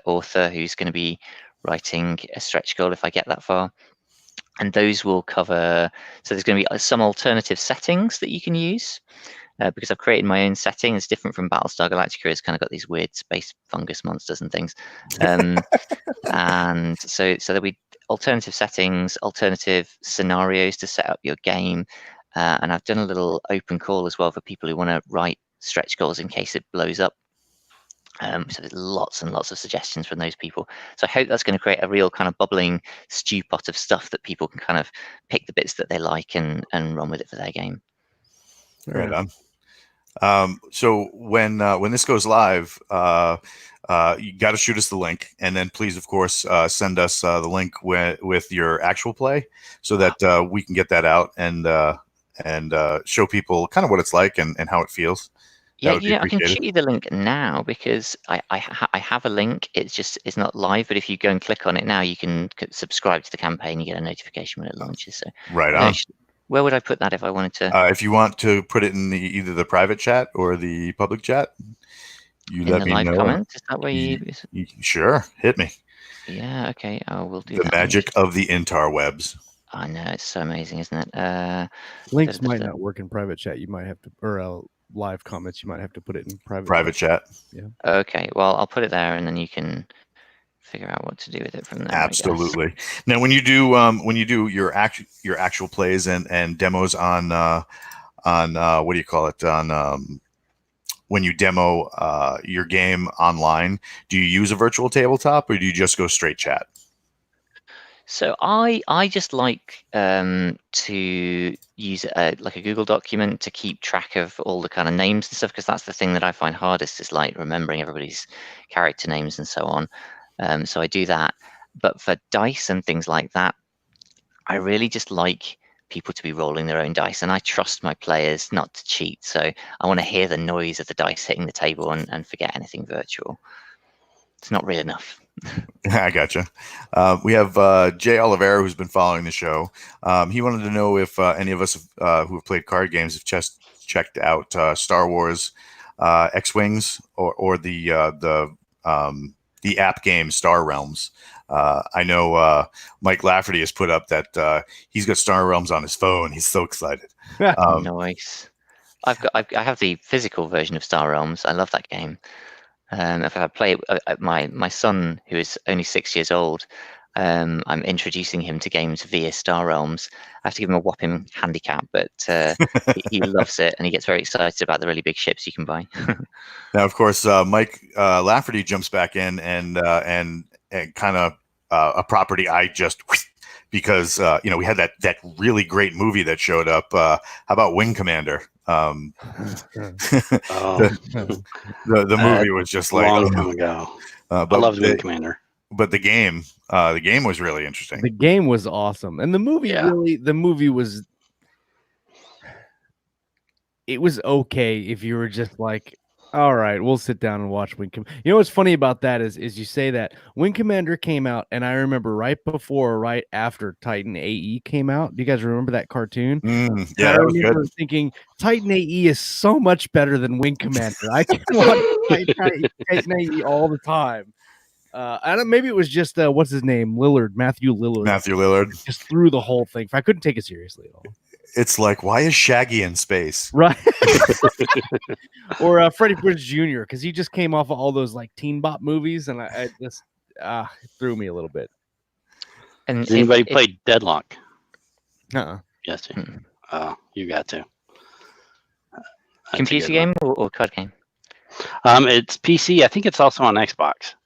author who's going to be writing a stretch goal if I get that far. And those will cover. So there's going to be some alternative settings that you can use. Because I've created my own setting. It's different from Battlestar Galactica. It's kind of got these weird space fungus monsters and things. And so there'll be alternative settings, alternative scenarios to set up your game. And I've done a little open call as well for people who want to write stretch goals in case it blows up. So there's lots and lots of suggestions from those people. So I hope that's going to create a real kind of bubbling stew pot of stuff that people can kind of pick the bits that they like and run with it for their game. Right on. So when this goes live, you got to shoot us the link, and then please, of course, send us the link with your actual play, so that we can get that out and show people kind of what it's like and how it feels. Yeah, I can shoot you the link now because I have a link. It's not live, but if you go and click on it now, you can subscribe to the campaign. You get a notification when it launches. So right on. Where would I put that if I wanted to? If you want to put it in either the private chat or the public chat, you let me know. In the live comment? Is that where you sure, hit me. Yeah, okay. I will do that. The magic of the interwebs. I know, it's so amazing, isn't it? Links might not work in private chat. You might have to, or live comments, you might have to put it in private chat. Yeah. Okay, well, I'll put it there, and then you can figure out what to do with it from there. Absolutely. Now, when you do your actual plays and demos on what do you call it, on when you demo your game online, do you use a virtual tabletop or do you just go straight chat? So I just like to use like a Google document to keep track of all the kind of names and stuff, because that's the thing that I find hardest, is like remembering everybody's character names and so on. So I do that. But for dice and things like that, I really just like people to be rolling their own dice, and I trust my players not to cheat. So I want to hear the noise of the dice hitting the table and forget anything virtual. It's not real enough. I gotcha. We have Jay Oliveira, who's been following the show. He wanted to know if any of us who have played card games have just checked out Star Wars X-Wings or the the app game Star Realms. I know Mike Lafferty has put up that he's got Star Realms on his phone. He's so excited. Nice. I have the physical version of Star Realms. I love that game. If I play it, my son, who is only 6 years old, I'm introducing him to games via Star Realms. I have to give him a whopping handicap, but he loves it, and he gets very excited about the really big ships you can buy. Now, of course, Mike Lafferty jumps back in and kind of a property I just because we had that really great movie that showed up. How about Wing Commander? The movie was just like long time ago. But I loved Wing Commander. But the game was really interesting. The game was awesome, and the movie was. It was okay if you were just like, all right, we'll sit down and watch Wing Commander. You know what's funny about that is you say that Wing Commander came out, and I remember right before or right after Titan AE came out. Do you guys remember that cartoon? Yeah, that was good. Thinking Titan AE is so much better than Wing Commander. I can watch Titan AE all the time. I don't. Maybe it was just what's his name, Matthew Lillard. Just threw the whole thing. I couldn't take it seriously at all. It's like, why is Shaggy in space? Right. Or Freddie Prinze Jr. because he just came off of all those like Teen Bop movies, and I just it threw me a little bit. And Has anybody played Deadlock? Yes. Oh, you got to. Computer game or card game? It's PC. I think it's also on Xbox.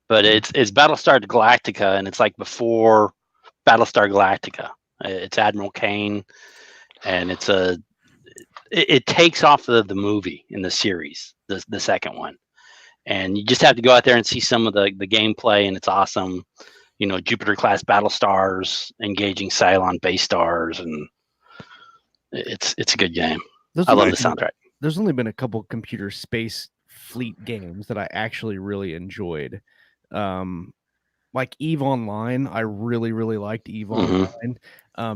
But it's Battlestar Galactica, and it's like before Battlestar Galactica. It's Admiral Kane, and it takes off the movie in the series, the second one, and you just have to go out there and see some of the gameplay, and it's awesome. Jupiter class battle stars engaging Cylon base stars, and it's a good game. I love the soundtrack. There's only been a couple computer space fleet games that I actually really enjoyed. Like EVE Online, I really, really liked EVE Online,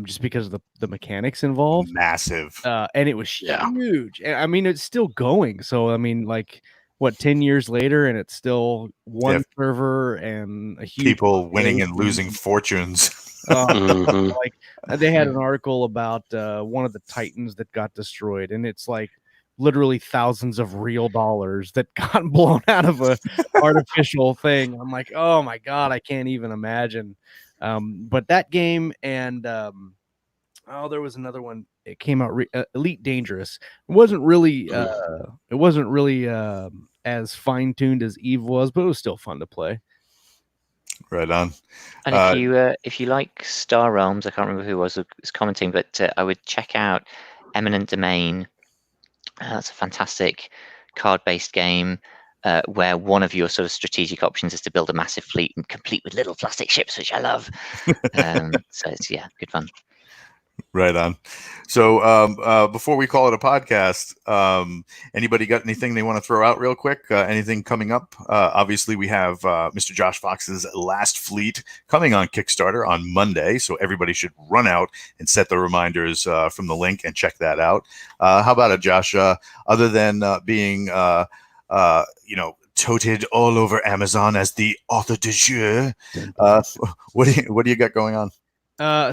just because of the mechanics involved. Massive. And it was huge. And I mean, it's still going. So, I mean, like, 10 years later, and it's still one server and a huge people winning and losing fortunes. Like, they had an article about one of the Titans that got destroyed, and it's like literally thousands of real dollars that got blown out of a artificial thing. I'm like, oh my God, I can't even imagine. But that game and there was another one. It came out Elite Dangerous. It wasn't really as fine tuned as EVE was, but it was still fun to play. Right on. And if you like Star Realms, I can't remember who was commenting, but I would check out Eminent Domain. That's a fantastic card-based game where one of your sort of strategic options is to build a massive fleet and complete with little plastic ships, which I love. So it's good fun. Right on. So before we call it a podcast, anybody got anything they want to throw out real quick? Anything coming up? Obviously, we have Mr. Josh Fox's Last Fleet coming on Kickstarter on Monday, so everybody should run out and set the reminders from the link and check that out. How about it, Josh? Other than being, toted all over Amazon as the author du jour, what do you got going on?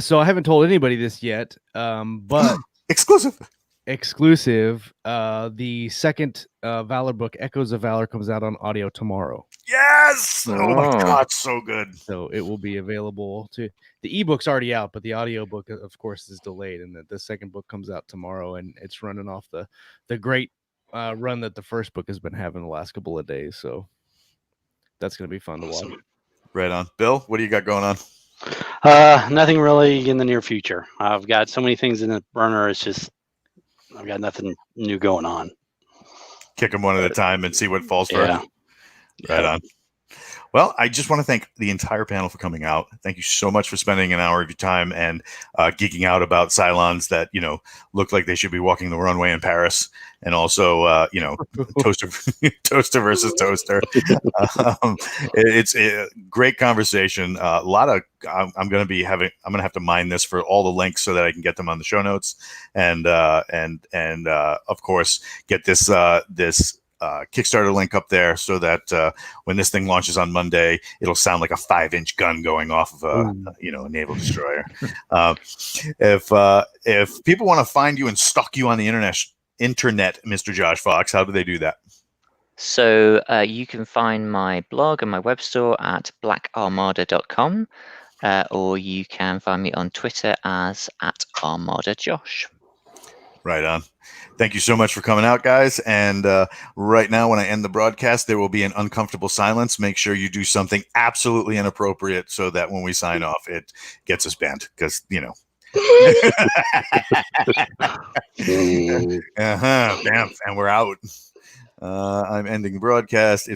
So I haven't told anybody this yet, but exclusive. The second Valor book, Echoes of Valor, comes out on audio tomorrow. Yes! Oh my God, so good. So it will be available to the ebook's already out, but the audio book, of course, is delayed, and the second book comes out tomorrow, and it's running off the great run that the first book has been having the last couple of days. So that's going to be fun to watch. Right on. Bill, what do you got going on? Nothing really in the near future. I've got so many things in the burner. It's just I've got nothing new going on. Kick them one at a time and see what falls first. Right on. Well, I just want to thank the entire panel for coming out. Thank you so much for spending an hour of your time and geeking out about Cylons that, look like they should be walking the runway in Paris. And also, toaster versus toaster. It's a great conversation. A lot of, I'm going to have to mine this for all the links so that I can get them on the show notes. And of course, get this Kickstarter link up there so that when this thing launches on Monday, it'll sound like a 5-inch gun going off of a naval destroyer. If people want to find you and stalk you on the internet, Mr. Josh Fox, how do they do that? So you can find my blog and my web store at blackarmada.com, or you can find me on Twitter as @ArmadaJosh. Right on. Thank you so much for coming out, guys. And right now, when I end the broadcast, there will be an uncomfortable silence. Make sure you do something absolutely inappropriate so that when we sign off, it gets us banned. Because, Bam, and we're out. I'm ending the broadcast. It's